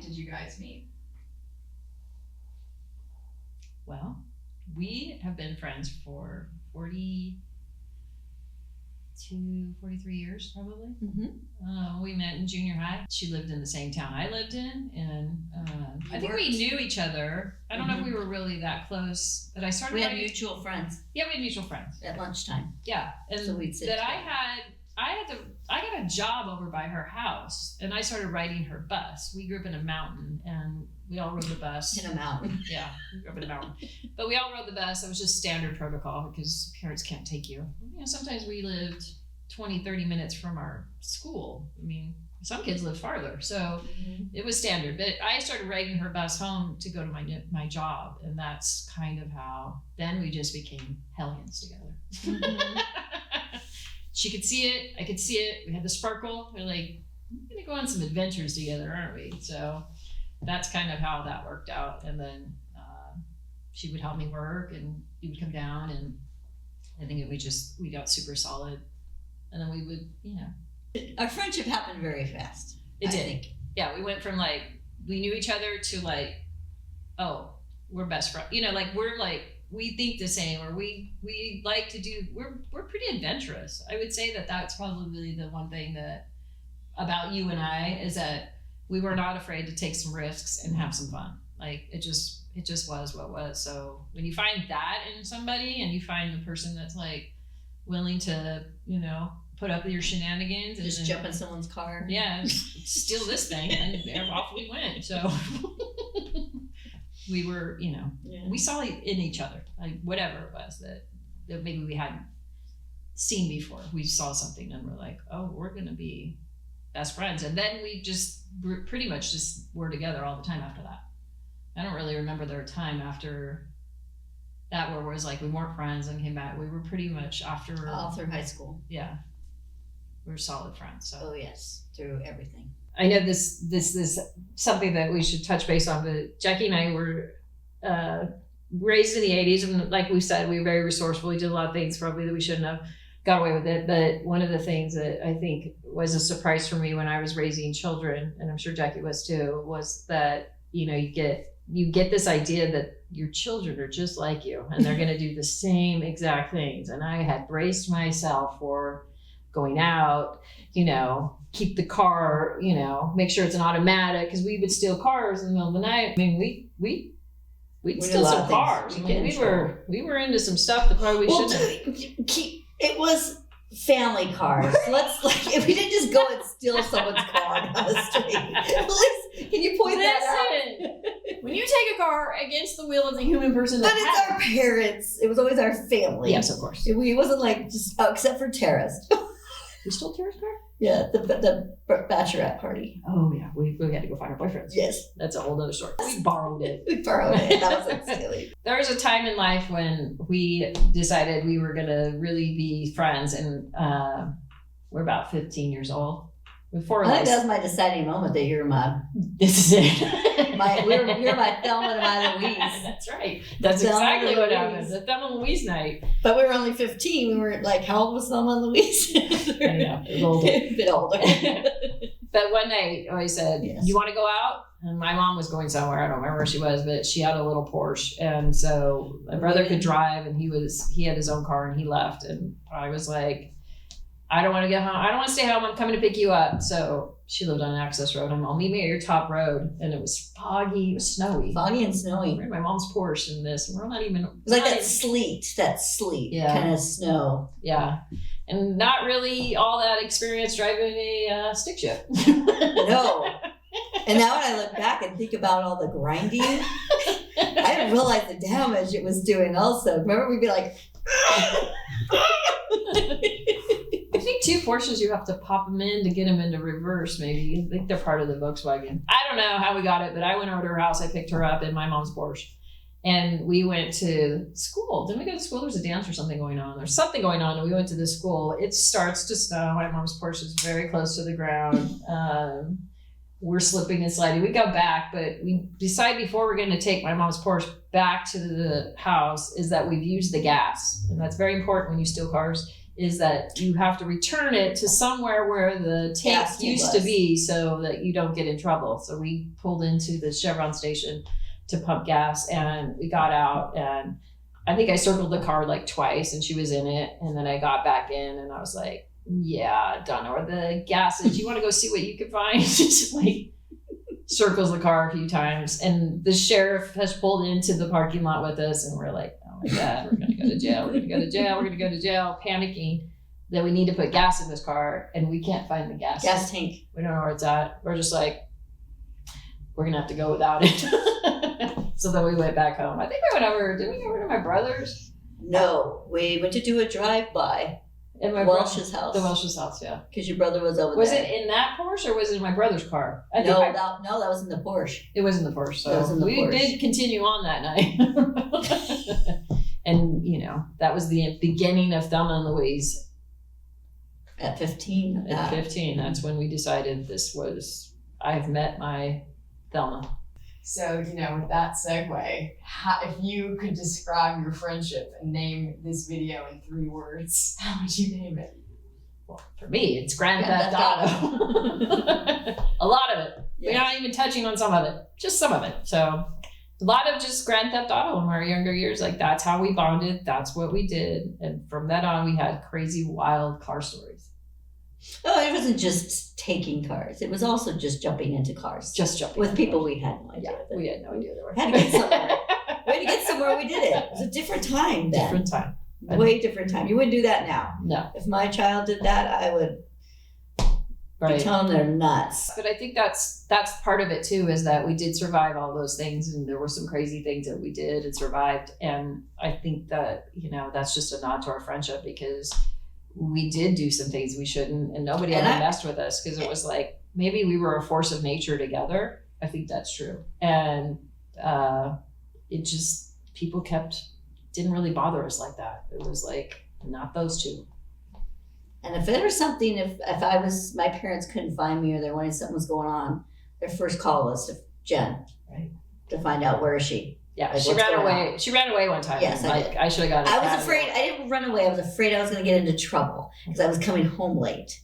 did you guys meet? Well, we have been friends for 42, 43 years probably. We met in junior high. She lived in the same town I lived in, and I think we knew each other. I don't know if we were really that close, but I started. We had mutual friends. Yeah, we had mutual friends at lunchtime. Yeah, and so we'd sit that I got a job over by her house, and I started riding her bus. We grew up in a mountain, and we all rode the bus. In a mountain. Yeah, we grew up in a mountain. But we all rode the bus. It was just standard protocol because parents can't take you. You know, sometimes we lived 20, 30 minutes from our school. I mean, some kids live farther. So it was standard. But I started riding her bus home to go to my job, and that's kind of how then we just became hellions together. She could see it, I could see it. We had the sparkle. We're like, we're gonna go on some adventures together, aren't we? So that's kind of how that worked out. And then she would help me work, and he would come down, and I think we got super solid. And then we would, you know. Our friendship happened very fast. It did. I think. Yeah, we went from like, we knew each other to like, oh, we're best friends. You know, like we're like, we think the same, or we like to do, we're pretty adventurous. I would say that that's probably the one thing that about you and I is that we were not afraid to take some risks and have some fun. Like it just was what was. So when you find that in somebody, and you find the person that's like willing to, you know, put up with your shenanigans and just jump in someone's car. Yeah, steal this thing, and off we went. So we were, you know, we saw it in each other, like whatever it was that maybe we hadn't seen before. We saw something and we're like, oh, we're going to be best friends. And then we just pretty much just were together all the time after that. I don't really remember there a time after that where it was like we weren't friends and came back. We were pretty much after. All through high school. Yeah. We were solid friends. So. Oh, yes. Through everything. I know this is something that we should touch base on, but Jackie and I were raised in the 80s, and like we said, we were very resourceful. We did a lot of things probably that we shouldn't have got away with it. But one of the things that I think was a surprise for me when I was raising children, and I'm sure Jackie was too, was that, you know, you get this idea that your children are just like you and they're going to do the same exact things. And I had braced myself for going out, you know, keep the car, you know, make sure it's an automatic, because we would steal cars in the middle of the night. I mean, we'd steal some cars. I mean, we were into some stuff that probably we shouldn't. It was family cars. Let's if we didn't just go and steal someone's car down the street. Can you point that out? When you take a car against the will of the human person, but it's our parents. It was always our family. Yes, of course. We wasn't like just except for Tara's. We stole Tara's car? Yeah, the bachelorette party. Oh yeah, we had to go find our boyfriends. Yes, that's a whole other story. We borrowed it. That was silly. There was a time in life when we decided we were gonna really be friends, and we're about 15 years old. I think that was my deciding moment that you're my. This is it. You're my Thelma and my Louise. That's right. That's exactly what happened. The Thelma and Louise night. But we were only 15. We were like, how old was Thelma and Louise? I know, it was older. A bit older. But one night, I said, yes. You want to go out? And my mom was going somewhere. I don't remember where she was, but she had a little Porsche. And so my brother could drive, and he had his own car, and he left. And I was like, I don't want to get home. I don't want to stay home. I'm coming to pick you up. So she lived on an access road. I'll meet me at your top road. And it was foggy. It was snowy. Foggy and snowy. We're in my mom's Porsche and this. And we're not even. It was like that sleet kind of snow. Yeah. And not really all that experience driving a stick shift. No. And now when I look back and think about all the grinding, I didn't realize the damage it was doing also. Remember, we'd be like... I think 2 Porsches, you have to pop them in to get them into reverse, maybe. I think they're part of the Volkswagen. I don't know how we got it, but I went over to her house. I picked her up in my mom's Porsche. And we went to school. Didn't we go to school? There was a dance or something going on. There's something going on, and we went to the school. It starts to snow. My mom's Porsche is very close to the ground. We're slipping and sliding. We go back, but we decide before we're going to take my mom's Porsche back to the house is that we've used the gas. And that's very important when you steal cars. is that you have to return it to somewhere where the tank used to be so that you don't get in trouble. So we pulled into the Chevron station to pump gas, and we got out, and I think I circled the car like twice, and she was in it. And then I got back in, and I was like, yeah, don't know where the gas is. You want to go see what you can find? Just like circles the car a few times. And the sheriff has pulled into the parking lot with us, and we're like, oh my God, we're going to go to jail. We're going to go to jail. We're going to go to jail, panicking that we need to put gas in this car, and we can't find the gas tank. We don't know where it's at. We're just like, we're going to have to go without it. So then we went back home. I think we went over, did we go over to my brother's? No, we went to do a drive-by at my Welsh's house. The Welsh's house, yeah. Because your brother was over there. Was it in that Porsche, or was it in my brother's car? That was in the Porsche. It was in the Porsche. So it was in the Porsche. Did continue on that night. And, that was the beginning of Thelma and Louise. At 15. At 15, that's when we decided I've met my Thelma. So, with that segue, if you could describe your friendship and name this video in 3 words, how would you name it? Well, for me, it's Grand Theft Auto. A lot of it. Yes. We're not even touching on some of it, just some of it. So a lot of just Grand Theft Auto in our younger years. Like, that's how we bonded. That's what we did. And from then on, we had crazy, wild car stories. Oh, it wasn't just taking cars. It was also just jumping into cars. Just jumping with people we had no idea. Yeah, we had no idea they were. Had to get somewhere. We had to get somewhere. We did it. It was a different time then. Different time. Way different time. You wouldn't do that now. No. If my child did that, I would be telling them they're nuts. But I think that's part of it too, is that we did survive all those things, and there were some crazy things that we did and survived. And I think that, that's just a nod to our friendship, because we did do some things we shouldn't, and nobody ever messed with us, because it was like, maybe we were a force of nature together. I think that's true. And it just, people didn't really bother us like that. It was like, not those two. And if there was something, if my parents couldn't find me, or they wanted something was going on, their first call was to Jen. Right. To find out where is she. Yeah, like, she ran away. She ran away one time. Yes, I did. I should have got it. I was afraid. I didn't run away. I was afraid I was going to get into trouble because I was coming home late.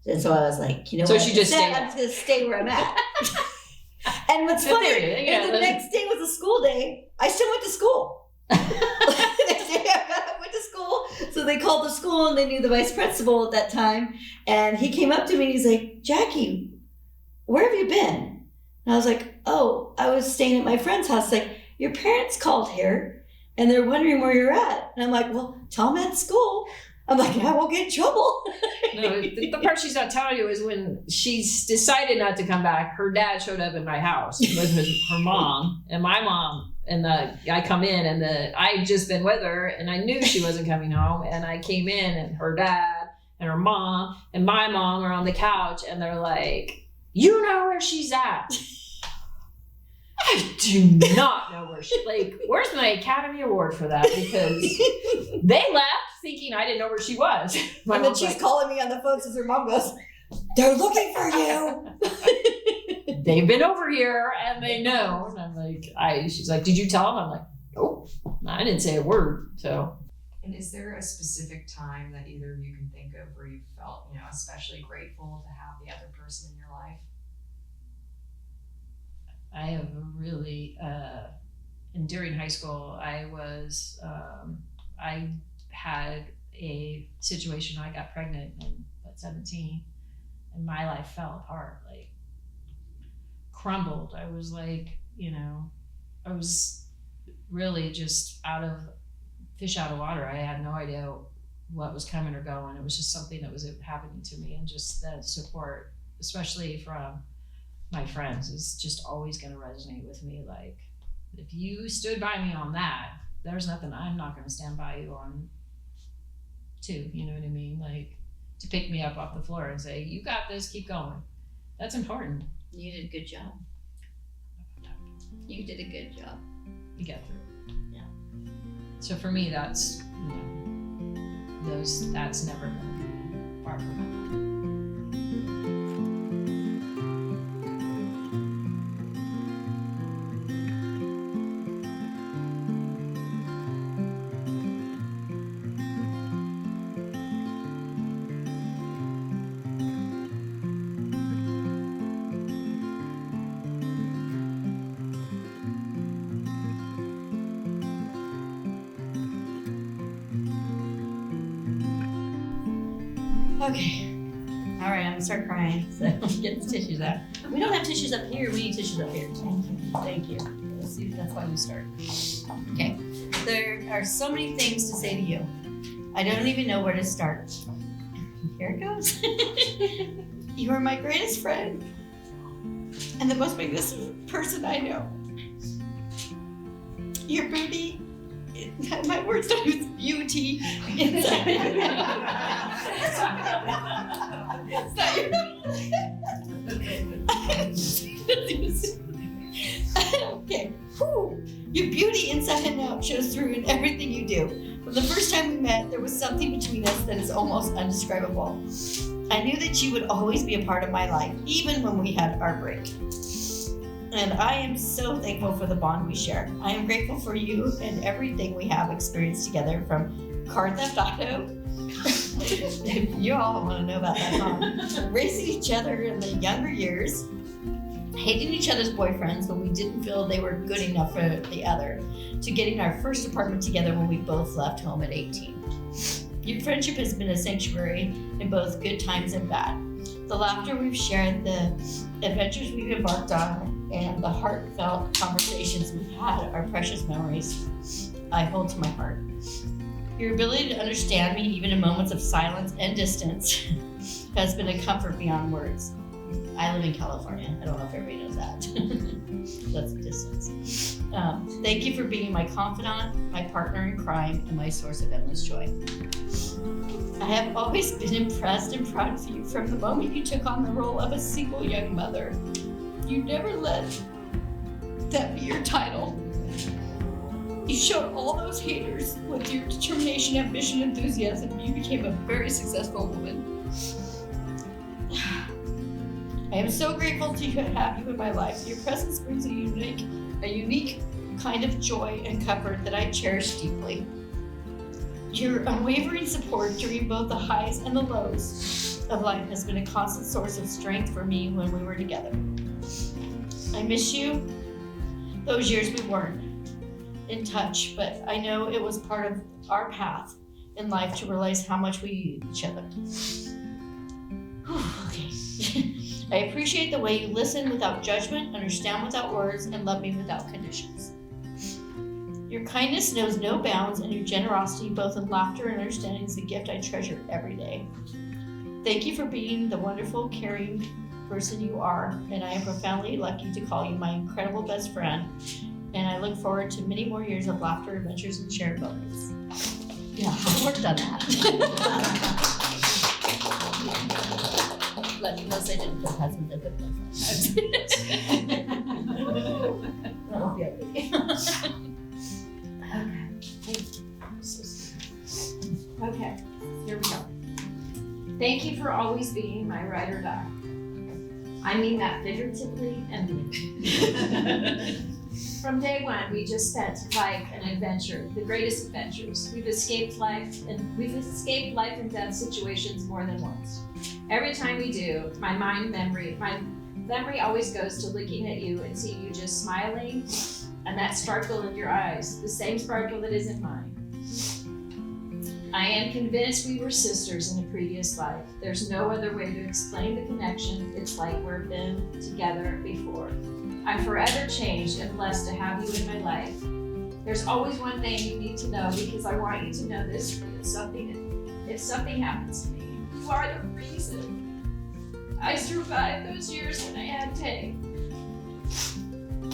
And so I was like, So she just stayed. I'm just going to stay where I'm at. And what's funny is the next day was a school day. I still went to school. The next day I went to school. So they called the school, and they knew the vice principal at that time. And he came up to me and he's like, Jackie, where have you been? And I was like, oh, I was staying at my friend's house. Like, your parents called here and they're wondering where you're at. And I'm like, well, tell them at school. I'm like, I won't get in trouble. No, the part she's not telling you is when she's decided not to come back, her dad showed up at my house with her mom and my mom. And I come in, and I'd just been with her, and I knew she wasn't coming home. And I came in, and her dad and her mom and my mom are on the couch, and they're like, you know where she's at. I do not know where where's my Academy Award for that? Because they left thinking I didn't know where she was. And then she's calling me on the phone since her mom goes, they're looking for you. They've been over here and they know. And I'm like, she's like, did you tell them? I'm like, nope, I didn't say a word. So. And is there a specific time that either of you can think of where you felt, especially grateful to have the other person in your life? I have really, and during high school, I had a situation. I got pregnant at 17, and my life fell apart, crumbled. I was I was really just fish out of water. I had no idea what was coming or going. It was just something that was happening to me, and just that support, especially from my friends, is just always going to resonate with me. Like, if you stood by me on that, there's nothing I'm not going to stand by you on too. You know what I mean? Like, to pick me up off the floor and say, you got this, keep going. That's important. You did a good job. You did a good job. You get through it. Yeah. So for me, that's, that's never going to be far from my life. Okay. All right, I'm gonna start crying. So get the tissues out. We don't have tissues up here. We need tissues up here. Thank you. Thank you. Let's see. That's why we start. Okay. There are so many things to say to you. I don't even know where to start. Here it goes. You are my greatest friend and the most magnificent person I know. Your beauty, my words don't use beauty. It's not your okay. Whew. Your beauty inside and out shows through in everything you do. From the first time we met, there was something between us that is almost undescribable. I knew that you would always be a part of my life, even when we had our break. And I am so thankful for the bond we share. I am grateful for you and everything we have experienced together, from car theft auto. You all want to know about that, huh? Racing each other in the younger years, hating each other's boyfriends when we didn't feel they were good enough for the other, to getting our first apartment together when we both left home at 18. Your friendship has been a sanctuary in both good times and bad. The laughter we've shared, the adventures we've embarked on, and the heartfelt conversations we've had are precious memories I hold to my heart. Your ability to understand me, even in moments of silence and distance, has been a comfort beyond words. I live in California. I don't know if everybody knows that. That's the distance. Thank you for being my confidant, my partner in crime, and my source of endless joy. I have always been impressed and proud of you from the moment you took on the role of a single young mother. You never let that be your title. You showed all those haters with your determination, ambition, and enthusiasm. You became a very successful woman. I am so grateful to have you in my life. Your presence brings a unique kind of joy and comfort that I cherish deeply. Your unwavering support during both the highs and the lows of life has been a constant source of strength for me when we were together. I miss you. Those years we weren't in touch, but I know it was part of our path in life to realize how much we needed each other. Okay. I appreciate the way you listen without judgment, understand without words, and love me without conditions. Your kindness knows no bounds, and your generosity, both in laughter and understanding, is a gift I treasure every day. Thank you for being the wonderful, caring person you are, and I am profoundly lucky to call you my incredible best friend, and I look forward to many more years of laughter, adventures, and shared moments. Yeah, I worked on that. Let me know I didn't put husband, I put That'll be okay. Okay, here we go. Thank you for always being my ride or die. I mean that figuratively and literally. From day one, we just spent life and adventure, the greatest adventures. We've escaped life and death situations more than once. Every time we do, my memory always goes to looking at you and seeing you just smiling, and that sparkle in your eyes, the same sparkle that is in mine. I am convinced we were sisters in a previous life. There's no other way to explain the connection. It's like we've been together before. I'm forever changed and blessed to have you in my life. There's always one thing you need to know, because I want you to know this. If something happens to me, you are the reason I survived those years when I had Tay.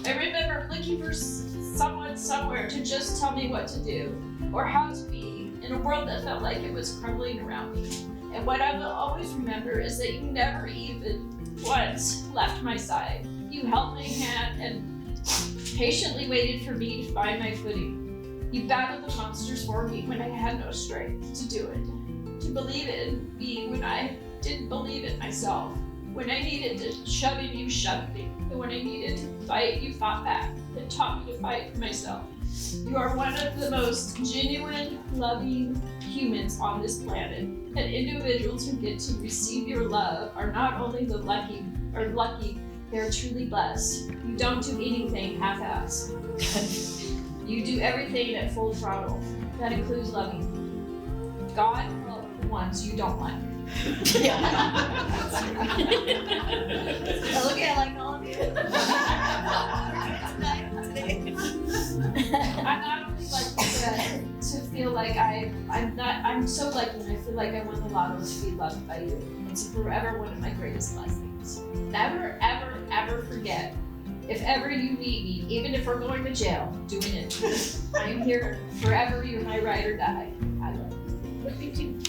I remember looking for someone somewhere to just tell me what to do or how to be in a world that felt like it was crumbling around me. And what I will always remember is that you never even once left my side. You held my hand and patiently waited for me to find my footing. You battled the monsters for me when I had no strength to do it, to believe in me when I didn't believe it myself. When I needed to shove in, you shoved me. And when I needed to fight, you fought back and taught me to fight for myself. You are one of the most genuine, loving humans on this planet, and individuals who get to receive your love are not only lucky, they're truly blessed. You don't do anything half-assed. You do everything at full throttle. That includes loving God for the ones you don't like. Okay, I like all of you. I'm not only like to feel like I'm so lucky when I feel like I won the lotto to be loved by you. It's forever one of my greatest blessings. Never, ever, ever forget. If ever you need me, even if we're going to jail, doing it. I am here forever. You're my ride or die. I love you.